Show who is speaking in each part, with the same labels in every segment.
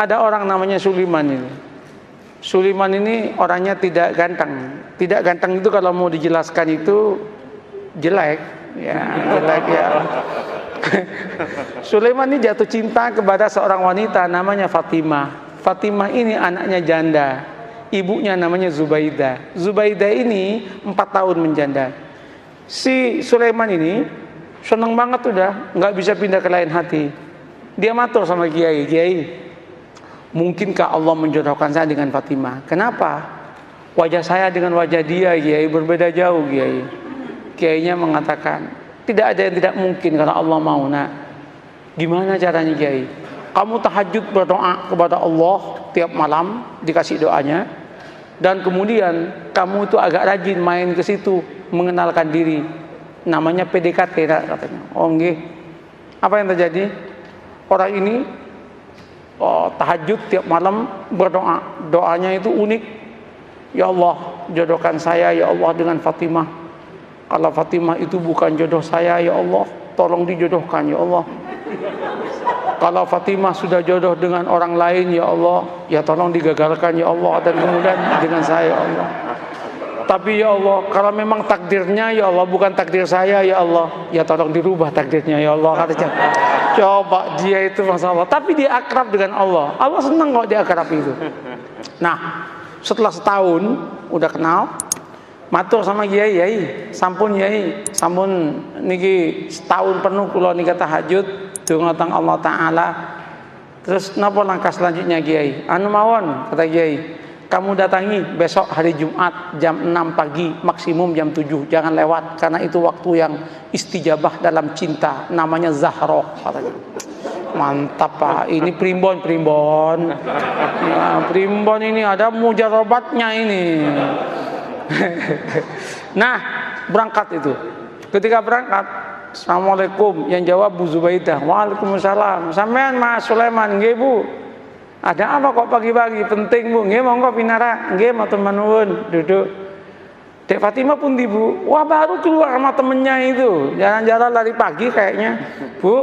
Speaker 1: Ada orang namanya Sulaiman ini. Sulaiman ini orangnya tidak ganteng. Tidak ganteng itu kalau mau dijelaskan itu jelek, ya jelek ya. Sulaiman ini jatuh cinta kepada seorang wanita namanya Fatimah. Fatimah ini anaknya janda. Ibunya namanya Zubaidah. Zubaidah ini 4 tahun menjanda. Si Sulaiman ini seneng banget udah, nggak bisa pindah ke lain hati. Dia matur sama Kiai, Kiai, mungkinkah Allah menjodohkan saya dengan Fatimah? Kenapa? Wajah saya dengan wajah dia, Kiai, berbeda jauh, Kiai. Kiainya mengatakan, tidak ada yang tidak mungkin kalau Allah mau, nak. Gimana caranya, Kiai? Kamu tahajud berdoa kepada Allah tiap malam, dikasih doanya. Dan kemudian kamu itu agak rajin main ke situ, mengenalkan diri. Namanya PDKT, katanya. Oh, nggih. Apa yang terjadi? Orang ini tahajud tiap malam berdoa. Doanya itu unik. Ya Allah, jodohkan saya ya Allah dengan Fatimah. Kalau Fatimah itu bukan jodoh saya, ya Allah, tolong dijodohkan ya Allah. Kalau Fatimah sudah jodoh dengan orang lain, ya Allah, ya tolong digagalkan ya Allah, dan kemudian dengan saya ya Allah. Tapi ya Allah, kalau memang takdirnya ya Allah bukan takdir saya ya Allah, ya tolong dirubah takdirnya ya Allah, katanya. Coba dia itu masalah, tapi dia akrab dengan Allah. Allah senang kok dia akrab itu. Nah, setelah setahun udah kenal, matur sama Kiai, Kiai, sampun Kiai, sampun niki setahun penuh kula nika tahajud dungatang Allah Ta'ala. Terus napa langkah selanjutnya, Kiai? Anu mawon, kata Kiai, kamu datangi besok hari Jumat jam 6 pagi, maksimum jam 7, jangan lewat, karena itu waktu yang istijabah dalam cinta, namanya Zahroh, katanya. Mantap Pak, ini primbon ya, primbon ini ada mujarobatnya ini. Nah, berangkat itu. Ketika berangkat, Assalamualaikum, yang jawab Bu Zubaidah. Waalaikumsalam. Sampean Mas Sulaiman, nggih Bu. Ada apa kok pagi-pagi? Penting Bu. Nggih monggo pinara. Nggih matur nuwun, duduk. Dek Fatimah pun di Bu. Wah, baru keluar sama temennya itu. Jalan-jalan lari pagi kayaknya. Bu,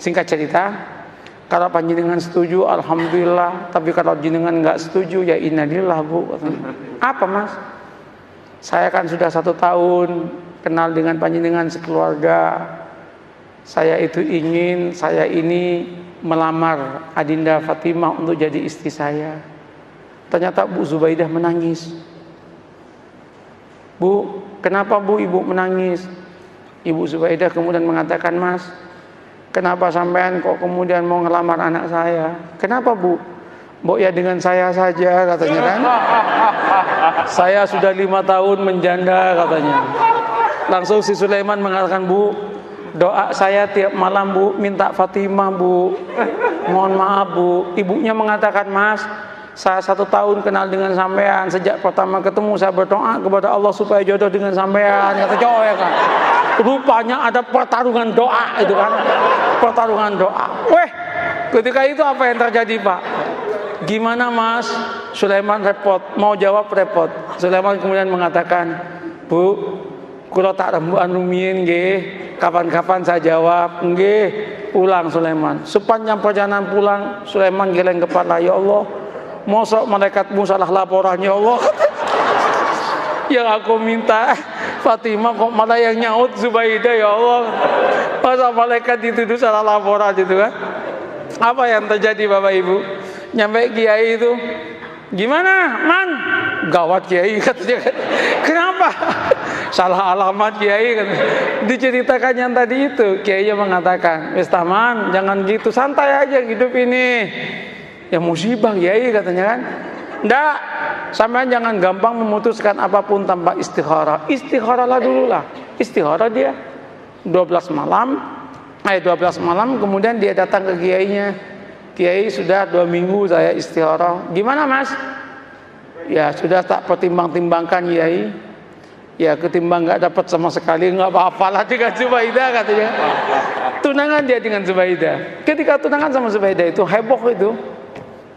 Speaker 1: singkat cerita, kalau panjenengan setuju alhamdulillah, tapi kalau jenengan nggak setuju ya innalillah Bu. Apa Mas? Saya kan sudah 1 tahun kenal dengan panjenengan sekeluarga. Saya itu ingin saya ini melamar Adinda Fatimah untuk jadi istri saya. Ternyata Bu Zubaidah menangis. Bu, kenapa Bu Ibu menangis? Ibu Zubaidah kemudian mengatakan, Mas, kenapa sampean kok kemudian mau ngelamar anak saya? Kenapa Bu? Mbok ya dengan saya saja, katanya kan. Saya sudah 5 tahun menjanda, katanya. Langsung si Sulaiman mengatakan, Bu, doa saya tiap malam Bu, minta Fatimah Bu. Mohon maaf Bu. Ibunya mengatakan, Mas, saya 1 tahun kenal dengan sampean. Sejak pertama ketemu saya berdoa kepada Allah supaya jodoh dengan sampean. Kata cowok ya kan. Rupanya ada pertarungan doa itu kan. Pertarungan doa. Weh, ketika itu apa yang terjadi Pak? Gimana Mas? Sulaiman repot, mau jawab repot. Sulaiman kemudian mengatakan, Bu, kula tak rembukan rumiyin nggih, kapan-kapan saya jawab. Nggih, pulang Sulaiman. Sepanjang perjalanan pulang, Sulaiman geleng kepala, ya Allah, mosok malaikatmu salah laporan ya Allah. Yang aku minta Fatimah kok malah yang nyaut Zubaidah ya Allah. Masa malaikat dituduh salah laporan gitu kan? Apa yang terjadi Bapak Ibu? Nyampe Kiai itu, gimana Man? Gawat Kiai, katanya. Kenapa? Salah alamat Kiai, katanya. Diceritakan yang tadi itu, Kiainya mengatakan, wis taman, jangan gitu, santai aja hidup ini. Ya musibah Kiai, katanya kan. Nggak, sampean jangan gampang memutuskan apapun tanpa istikharah. Istikharahlah dulu lah. Istikharah dia 12 malam, kemudian dia datang ke Kiainya. Kiai, sudah 2 minggu saya istikharah. Gimana Mas? Ya sudah tak pertimbang-timbangkan Kiai. Ya ketimbang nggak dapat sama sekali, nggak apa-apalah dengan Zubaidah, katanya. Tunangan dia dengan Zubaidah. Ketika tunangan sama Zubaidah itu heboh itu.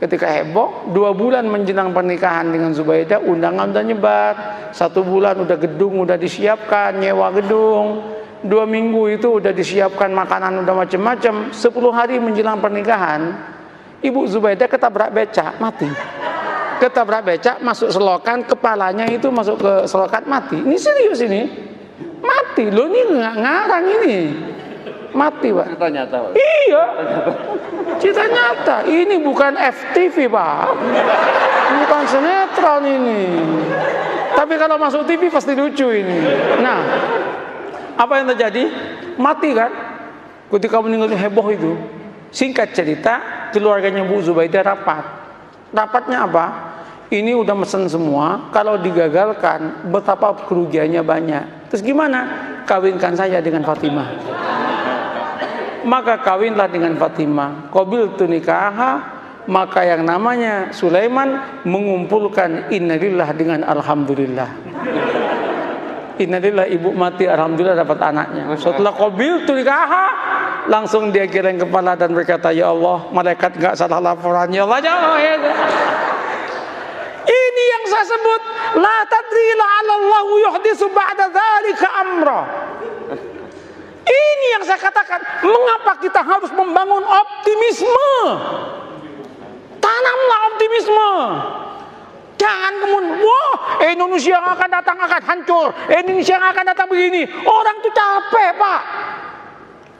Speaker 1: Ketika heboh, 2 bulan menjelang pernikahan dengan Zubaidah, undangan udah nyebar. 1 bulan udah gedung udah disiapkan, nyewa gedung. 2 minggu itu udah disiapkan makanan udah macam-macam. 10 hari menjelang pernikahan, Ibu Zubaidah ketabrak becak, mati. Ketabrak becak, masuk selokan, kepalanya itu masuk ke selokan, mati. Ini serius ini. Mati. Loh ini nggak ngarang ini. Mati, Pak.
Speaker 2: Cerita nyata, Pak.
Speaker 1: Iya. Cerita nyata. Ini bukan FTV, Pak. Bukan sinetron ini. Tapi kalau masuk TV pasti lucu ini. Nah, apa yang terjadi? Mati kan? Ketika meninggal heboh itu. Singkat cerita, keluarganya Bu Zubaidah rapat. Rapatnya apa? Ini udah mesen semua. Kalau digagalkan, betapa kerugiannya banyak. Terus gimana? Kawinkan saya dengan Fatimah. Maka kawinlah dengan Fatimah. Qabiltu nikaha. Maka yang namanya Sulaiman mengumpulkan innalillah dengan alhamdulillah. Innalillah, ibu mati, alhamdulillah dapat anaknya. Setelah qabiltu nikaha, langsung dia geleng kepala dan berkata, ya Allah, malaikat enggak salah laporan, ya Allah, jangan. Ini yang saya sebut la tadri la'allahu yuhdisu ba'da dzalika amra. Ini yang saya katakan, mengapa kita harus membangun optimisme? Tanamlah optimisme. Jangan kemudian, wah, Indonesia yang akan datang akan hancur, Indonesia yang akan datang begini. Orang itu capek, Pak.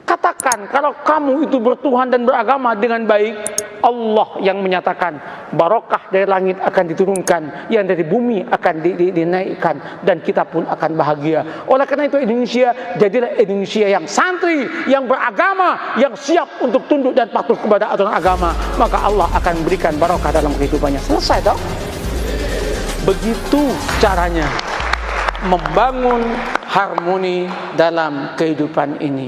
Speaker 1: Katakan, kalau kamu itu bertuhan dan beragama dengan baik, Allah yang menyatakan barokah dari langit akan diturunkan, yang dari bumi akan dinaikkan, dan kita pun akan bahagia. Oleh karena itu Indonesia jadilah Indonesia yang santri, yang beragama, yang siap untuk tunduk dan patuh kepada aturan agama. Maka Allah akan berikan barokah dalam kehidupannya. Selesai dong. Begitu caranya membangun harmoni dalam kehidupan ini.